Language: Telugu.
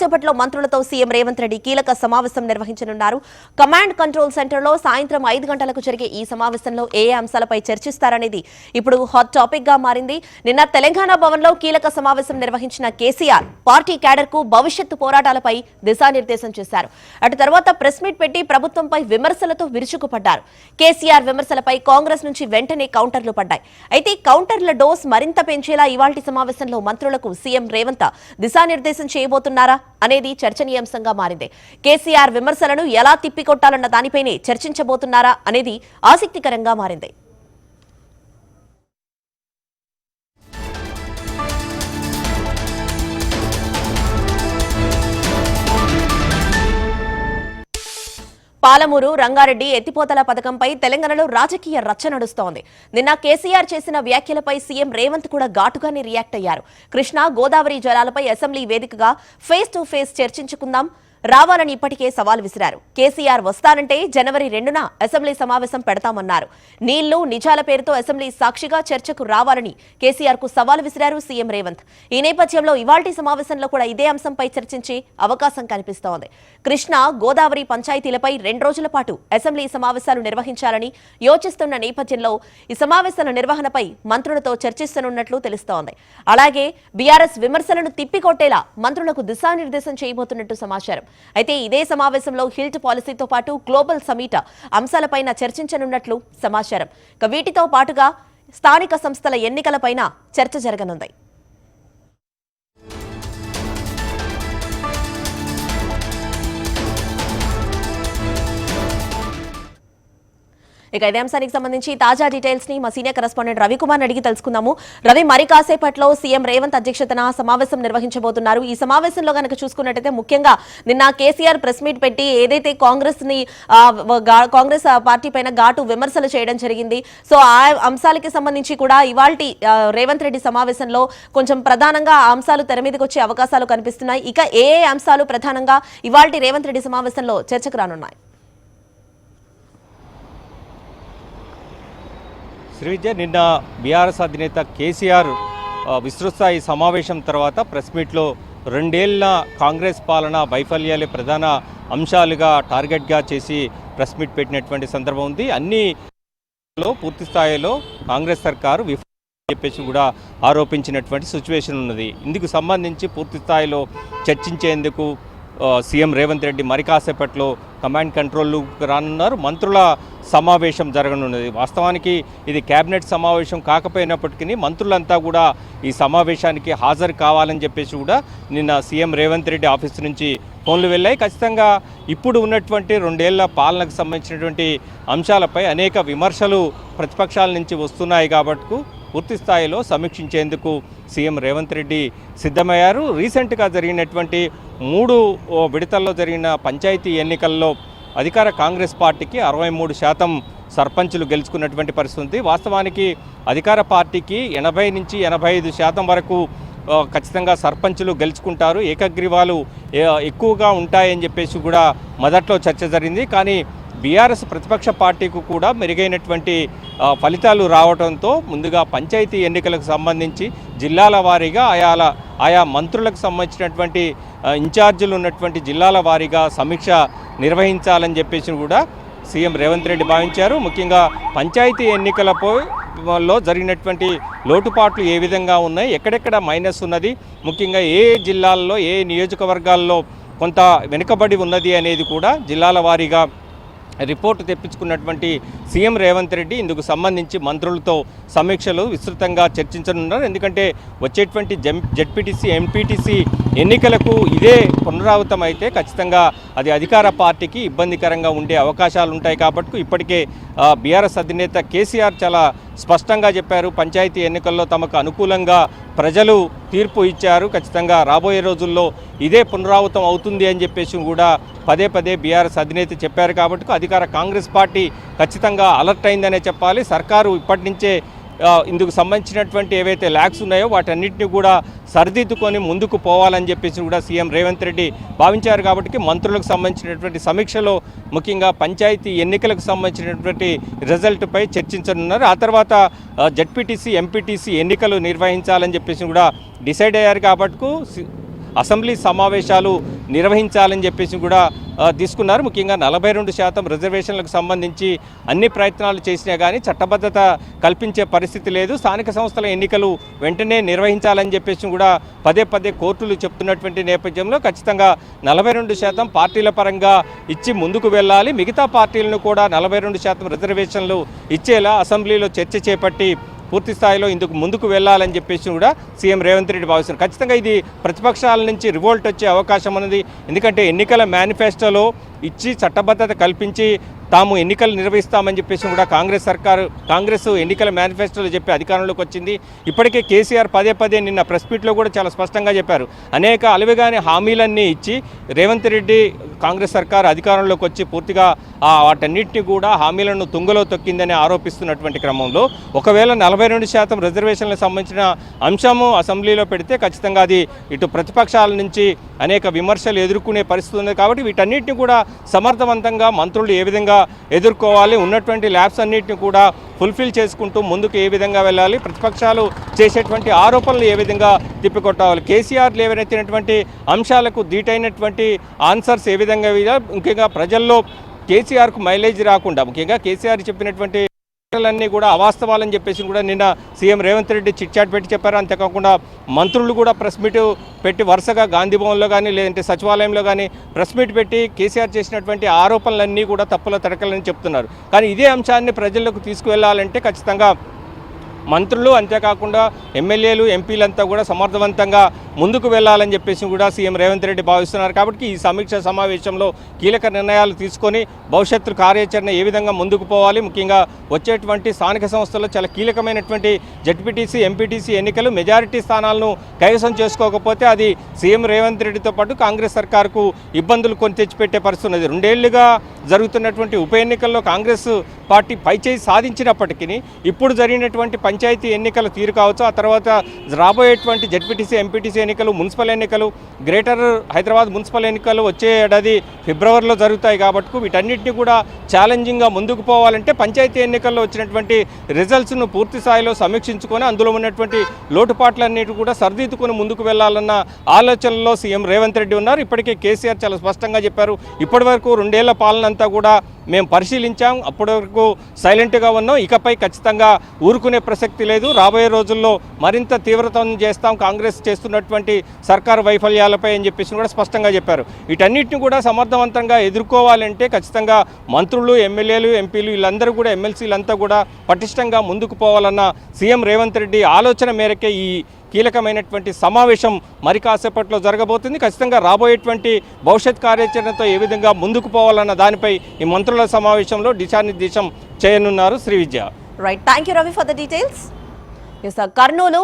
సేపట్లో మంత్రులతో సీఎం రేవంత్ రెడ్డి కీలక సమావేశం నిర్వహించనున్నారు. కమాండ్ కంట్రోల్ సెంటర్లో సాయంత్రం 5 గంటలకు జరిగే ఈ సమావేశంలో ఏ అంశాలపై చర్చిస్తారనేది ఇప్పుడు హాట్ టాపిక్ గా మారింది. నిన్న తెలంగాణ భవన్లో కీలక సమావేశం నిర్వహించిన కేసీఆర్ పార్టీ క్యాడర్ కు భవిష్యత్తు పోరాటాలపై దిశానిర్దేశం చేశారు. అటు తర్వాత ప్రెస్ మీట్ పెట్టి ప్రభుత్వంపై విమర్శలతో విరుచుకుపడ్డారు. కేసీఆర్ విమర్శలపై కాంగ్రెస్ నుంచి వెంటనే కౌంటర్లు పడ్డాయి. అయితే కౌంటర్ల డోస్ మరింత పెంచేలా ఇవాల్టి సమావేశంలో మంత్రులకు సీఎం రేవంత్ దిశానిర్దేశం చేయబోతున్నారా అనేది చర్చనీయాంశంగా మారింది. కేసీఆర్ విమర్శలను ఎలా తిప్పికొట్టాలన్న దానిపైనే చర్చించబోతున్నారా అనేది ఆసక్తికరంగా మారింది. పాలమూరు రంగారెడ్డి ఎత్తిపోతల పథకంపై తెలంగాణలో రాజకీయ రచ్చ నడుస్తోంది. నిన్న కేసీఆర్ చేసిన వ్యాఖ్యలపై సీఎం రేవంత్ కూడా ఘాటుగానే రియాక్ట్ అయ్యారు. కృష్ణా గోదావరి జలాలపై అసెంబ్లీ వేదికగా ఫేస్ టు ఫేస్ చర్చించుకుందాం రావాలని ఇప్పటికే సవాల్ విసిరారు. కేసీఆర్ వస్తానంటే జనవరి 2న అసెంబ్లీ సమావేశం పెడతామన్నారు. నీళ్లు నిజాల పేరుతో అసెంబ్లీ సాక్షిగా చర్చకు రావాలని కేసీఆర్ కు సవాల్ విసిరారు సీఎం రేవంత్. ఈ నేపథ్యంలో ఇవాల్టి సమావేశంలో కూడా ఇదే అంశంపై చర్చించే అవకాశం కనిపిస్తోంది. కృష్ణా గోదావరి పంచాయతీలపై 2 రోజుల పాటు అసెంబ్లీ సమావేశాలు నిర్వహించాలని యోచిస్తున్న నేపథ్యంలో ఈ సమావేశాల నిర్వహణపై మంత్రులతో చర్చిస్తున్నట్లు తెలుస్తోంది. అలాగే బీఆర్ఎస్ విమర్శలను తిప్పికొట్టేలా మంత్రులకు దిశానిర్దేశం చేయబోతున్నట్టు సమాచారం. అయితే ఇదే సమావేశంలో హిల్ట్ పాలసీతో పాటు గ్లోబల్ సమిట్ అంశాలపైన చర్చించనున్నట్లు సమాచారం. వీటితో పాటుగా స్థానిక సంస్థల ఎన్నికలపైన చర్చ జరగనుంది. ఇక ఇదే అంశానికి సంబంధించి తాజా డీటెయిల్స్ ని మా సీనియర్ కరెస్పాండెంట్ రవికుమార్ అడిగి తెలుసుకుందాము. రవి, మరి కాసేపట్లో సీఎం రేవంత్ అధ్యక్షతన సమావేశం నిర్వహించబోతున్నారు. ఈ సమావేశంలో కనుక చూసుకున్నట్టయితే ముఖ్యంగా నిన్న కేసీఆర్ ప్రెస్ మీట్ పెట్టి ఏదైతే కాంగ్రెస్ పార్టీ పైన ఘాటు విమర్శలు చేయడం జరిగింది. సో ఆ అంశాలకి సంబంధించి కూడా ఇవాల్టి రేవంత్ రెడ్డి సమావేశంలో కొంచెం ప్రధానంగా ఆ అంశాలు తెర మీదకి వచ్చే అవకాశాలు కనిపిస్తున్నాయి. ఇక ఏ అంశాలు ప్రధానంగా ఇవాల్టి రేవంత్ రెడ్డి సమావేశంలో చర్చకు రానున్నాయి? శ్రీవిద్య, నిన్న బీఆర్ఎస్ అధినేత కేసీఆర్ విస్తృతస్థాయి సమావేశం తర్వాత ప్రెస్ మీట్లో 2 ఏళ్ల కాంగ్రెస్ పాలన వైఫల్యాలే ప్రధాన అంశాలుగా టార్గెట్గా చేసి ప్రెస్ మీట్ పెట్టినటువంటి సందర్భం ఉంది. అన్ని పూర్తి స్థాయిలో కాంగ్రెస్ సర్కారు విఫలం చెప్పేసి కూడా ఆరోపించినటువంటి సిచ్యువేషన్ ఉన్నది. ఇందుకు సంబంధించి పూర్తి స్థాయిలో చర్చించేందుకు సీఎం రేవంత్ రెడ్డి మరి కాసేపట్లో కమాండ్ కంట్రోల్కు రానున్నారు. మంత్రుల సమావేశం జరగనున్నది. వాస్తవానికి ఇది కేబినెట్ సమావేశం కాకపోయినప్పటికీ మంత్రులంతా కూడా ఈ సమావేశానికి హాజరు కావాలని చెప్పేసి కూడా నిన్న సీఎం రేవంత్ రెడ్డి ఆఫీస్ నుంచి ఫోన్లు వెళ్ళాయి. ఖచ్చితంగా ఇప్పుడు ఉన్నటువంటి 2 ఏళ్ల పాలనకు సంబంధించినటువంటి అంశాలపై అనేక విమర్శలు ప్రతిపక్షాల నుంచి వస్తున్నాయి కాబట్టి పూర్తి స్థాయిలో సమీక్షించేందుకు సీఎం రేవంత్ రెడ్డి సిద్ధమయ్యారు. రీసెంట్గా జరిగినటువంటి 3 విడతల్లో జరిగిన పంచాయతీ ఎన్నికల్లో అధికార కాంగ్రెస్ పార్టీకి 63% సర్పంచులు గెలుచుకున్నటువంటి పరిస్థితి ఉంది. వాస్తవానికి అధికార పార్టీకి 80 నుంచి 85% వరకు ఖచ్చితంగా సర్పంచులు గెలుచుకుంటారు. ఏకగ్రీవాలు ఎక్కువగా ఉంటాయని చెప్పేసి కూడా మొదట్లో చర్చ జరిగింది. కానీ బీఆర్ఎస్ ప్రతిపక్ష పార్టీకి కూడా మెరుగైనటువంటి ఫలితాలు రావడంతో ముందుగా పంచాయతీ ఎన్నికలకు సంబంధించి జిల్లాల వారీగా ఆయా మంత్రులకు సంబంధించినటువంటి ఇన్ఛార్జీలు ఉన్నటువంటి జిల్లాల వారీగా సమీక్ష నిర్వహించాలని చెప్పేసి కూడా సీఎం రేవంత్ రెడ్డి భావించారు. ముఖ్యంగా పంచాయతీ ఎన్నికలలో జరిగినటువంటి లోటుపాట్లు ఏ విధంగా ఉన్నాయి, ఎక్కడెక్కడ మైనస్ ఉన్నది, ముఖ్యంగా ఏ జిల్లాల్లో ఏ నియోజకవర్గాల్లో కొంత వెనుకబడి ఉన్నది అనేది కూడా జిల్లాల వారీగా రిపోర్టు తెప్పించుకున్నటువంటి సీఎం రేవంత్ రెడ్డి ఇందుకు సంబంధించి మంత్రులతో సమీక్షలు విస్తృతంగా చర్చించనున్నారు. ఎందుకంటే వచ్చేటువంటి జెడ్పీటీసీ ఎంపీటీసీ ఎన్నికలకు ఇదే పునరావృతం అయితే ఖచ్చితంగా అది అధికార పార్టీకి ఇబ్బందికరంగా ఉండే అవకాశాలు ఉంటాయి. కాబట్టి ఇప్పటికే బీఆర్ఎస్ అధినేత కేసీఆర్ చాలా స్పష్టంగా చెప్పారు, పంచాయతీ ఎన్నికల్లో తమకు అనుకూలంగా ప్రజలు తీర్పు ఇచ్చారు, ఖచ్చితంగా రాబోయే రోజుల్లో ఇదే పునరావృతం అవుతుంది అని చెప్పేసి కూడా పదే బీఆర్ఎస్ అధినేత చెప్పారు. కాబట్టి అధికార కాంగ్రెస్ పార్టీ ఖచ్చితంగా అలర్ట్ అయిందనే చెప్పాలి. సర్కారు ఇప్పటి నుంచే ఇందుకు సంబంధించినటువంటి ఏవైతే ల్యాక్స్ ఉన్నాయో వాటన్నిటిని కూడా సరిదిద్దుకొని ముందుకు పోవాలని చెప్పేసి కూడా సీఎం రేవంత్ రెడ్డి భావించారు. కాబట్టి మంత్రులకు సంబంధించినటువంటి సమీక్షలో ముఖ్యంగా పంచాయతీ ఎన్నికలకు సంబంధించినటువంటి రిజల్ట్పై చర్చించనున్నారు. ఆ తర్వాత జెడ్పీటీసీ ఎంపీటీసీ ఎన్నికలు నిర్వహించాలని చెప్పేసి కూడా డిసైడ్ అయ్యారు. కాబట్టి అసెంబ్లీ సమావేశాలు నిర్వహించాలని చెప్పేసి కూడా తీసుకున్నారు. ముఖ్యంగా 42% రిజర్వేషన్లకు సంబంధించి అన్ని ప్రయత్నాలు చేసినా కానీ చట్టబద్ధత కల్పించే పరిస్థితి లేదు. స్థానిక సంస్థల ఎన్నికలు వెంటనే నిర్వహించాలని చెప్పేసి కూడా పదే పదే కోర్టులు చెప్తున్నటువంటి నేపథ్యంలో ఖచ్చితంగా 42% పార్టీల పరంగా ఇచ్చి ముందుకు వెళ్ళాలి. మిగతా పార్టీలను కూడా 42% రిజర్వేషన్లు ఇచ్చేలా అసెంబ్లీలో చర్చ చేపట్టి పూర్తి స్థాయిలో ఇందుకు ముందుకు వెళ్ళాలని చెప్పేసి కూడా సీఎం రేవంత్ రెడ్డి భావిస్తున్నారు. ఖచ్చితంగా ఇది ప్రతిపక్షాల నుంచి రివోల్ట్ వచ్చే అవకాశం ఉన్నది. ఎందుకంటే ఎన్నికల మేనిఫెస్టోలో ఇచ్చి చట్టబద్ధత కల్పించి తాము ఎన్నికలు నిర్వహిస్తామని చెప్పేసి కూడా కాంగ్రెస్ ఎన్నికల మేనిఫెస్టోలో చెప్పి అధికారంలోకి వచ్చింది. ఇప్పటికే కేసీఆర్ పదే పదే నిన్న ప్రెస్ మీట్లో కూడా చాలా స్పష్టంగా చెప్పారు. అనేక అలవిగాని హామీలన్నీ ఇచ్చి రేవంత్ రెడ్డి కాంగ్రెస్ సర్కార్ అధికారంలోకి వచ్చి పూర్తిగా వాటన్నిటిని కూడా హామీలను తుంగలో తొక్కిందని ఆరోపిస్తున్నటువంటి క్రమంలో ఒకవేళ 42% రిజర్వేషన్లకు సంబంధించిన అంశము అసెంబ్లీలో పెడితే ఖచ్చితంగా అది ఇటు ప్రతిపక్షాల నుంచి అనేక విమర్శలు ఎదుర్కొనే పరిస్థితి ఉంది. కాబట్టి వీటన్నిటిని కూడా సమర్థవంతంగా మంత్రులు ఏ విధంగా ఎదుర్కోవాలి, ఉన్నటువంటి ల్యాబ్స్ అన్నింటిని కూడా ఫుల్ఫిల్ చేసుకుంటూ ముందుకు ఏ విధంగా వెళ్ళాలి, ప్రతిపక్షాలు చేసేటువంటి ఆరోపణలు ఏ విధంగా తిప్పికొట్టాలి, కేసీఆర్ లేవనెత్తినటువంటి అంశాలకు ధీటైనటువంటి ఆన్సర్స్ ఏ విధంగా ముఖ్యంగా ప్రజల్లో కేసీఆర్కు మైలేజ్ రాకుండా ముఖ్యంగా కేసీఆర్ చెప్పినటువంటి అన్నీ కూడా అవాస్తవాలని చెప్పేసి కూడా నిన్న CM Revanth Reddy chit chat పెట్టి చెప్పారు. అంతేకాకుండా మంత్రులు కూడా ప్రెస్ మీట్ పెట్టి వరుసగా గాంధీ భవన్లో కానీ లేదంటే సచివాలయంలో కానీ ప్రెస్ మీట్ పెట్టి కేసీఆర్ చేసినటువంటి ఆరోపణలన్నీ కూడా తప్పుల తడకలని చెప్తున్నారు. కానీ ఇదే అంశాన్ని ప్రజల్లోకి తీసుకువెళ్లాలంటే ఖచ్చితంగా మంత్రులు అంతేకాకుండా ఎమ్మెల్యేలు ఎంపీలంతా కూడా సమర్థవంతంగా ముందుకు వెళ్ళాలని చెప్పేసి కూడా సీఎం రేవంత్ రెడ్డి భావిస్తున్నారు. కాబట్టి ఈ సమీక్ష సమావేశంలో కీలక నిర్ణయాలు తీసుకొని భవిష్యత్తు కార్యాచరణ ఏ విధంగా ముందుకు పోవాలి, ముఖ్యంగా వచ్చేటువంటి స్థానిక సంస్థల్లో చాలా కీలకమైనటువంటి జడ్పీటీసీ ఎంపీటీసీ ఎన్నికలు మెజారిటీ స్థానాలను కైవసం చేసుకోకపోతే అది సీఎం రేవంత్ రెడ్డితో పాటు కాంగ్రెస్ సర్కారుకు ఇబ్బందులు కొని తెచ్చిపెట్టే పరిస్థితి ఉన్నది. 2 ఏళ్లుగా జరుగుతున్నటువంటి ఉప ఎన్నికల్లో కాంగ్రెస్ పార్టీ పైచేయి సాధించినప్పటికీ ఇప్పుడు జరిగినటువంటి పంచాయతీ ఎన్నికల తీరు కావచ్చు, ఆ తర్వాత రాబోయేటువంటి జడ్పీటీసీ ఎంపీటీసీ ఎన్నికలు, మున్సిపల్ ఎన్నికలు, గ్రేటర్ హైదరాబాద్ మున్సిపల్ ఎన్నికలు వచ్చే ఏడాది ఫిబ్రవరిలో జరుగుతాయి. కాబట్టి వీటన్నిటిని కూడా ఛాలెంజింగ్గా ముందుకు పోవాలంటే పంచాయతీ ఎన్నికల్లో వచ్చినటువంటి రిజల్ట్స్ను పూర్తి స్థాయిలో సమీక్షించుకొని అందులో ఉన్నటువంటి లోటుపాట్లన్నిటి కూడా సరిదిద్దుకొని ముందుకు వెళ్లాలన్న ఆలోచనలో సీఎం రేవంత్ రెడ్డి ఉన్నారు. ఇప్పటికే కేసీఆర్ చాలా స్పష్టంగా చెప్పారు. ఇప్పటివరకు 2 ఏళ్ల పాలన అంతా కూడా మేము పరిశీలించాం, అప్పటి వరకు సైలెంట్గా ఉన్నాం, ఇకపై ఖచ్చితంగా ఊరుకునే ప్రసక్తి లేదు, రాబోయే రోజుల్లో మరింత తీవ్రతరం చేస్తాం కాంగ్రెస్ చేస్తున్నటువంటి సర్కారు వైఫల్యాలపై అని చెప్పేసి కూడా స్పష్టంగా చెప్పారు. వీటన్నిటిని కూడా సమర్థవంతంగా ఎదుర్కోవాలంటే ఖచ్చితంగా మంత్రులు, ఎమ్మెల్యేలు, ఎంపీలు వీళ్ళందరూ కూడా ఎమ్మెల్సీలంతా కూడా పటిష్టంగా ముందుకు పోవాలన్న సీఎం రేవంత్ రెడ్డి ఆలోచన మేరకే ఈ కీలకమైనటువంటి సమావేశం మరి కాసేపట్లో జరగబోతుంది. ఖచ్చితంగా రాబోయేటువంటి భవిష్యత్ కార్యాచరణతో ఏ విధంగా ముందుకు పోవాలన్న దానిపై ఈ మంత్రుల సమావేశంలో దిశానిర్దేశం చేయనున్నారు Sri Vidya. Right, thank you Ravi for the details. Kurnool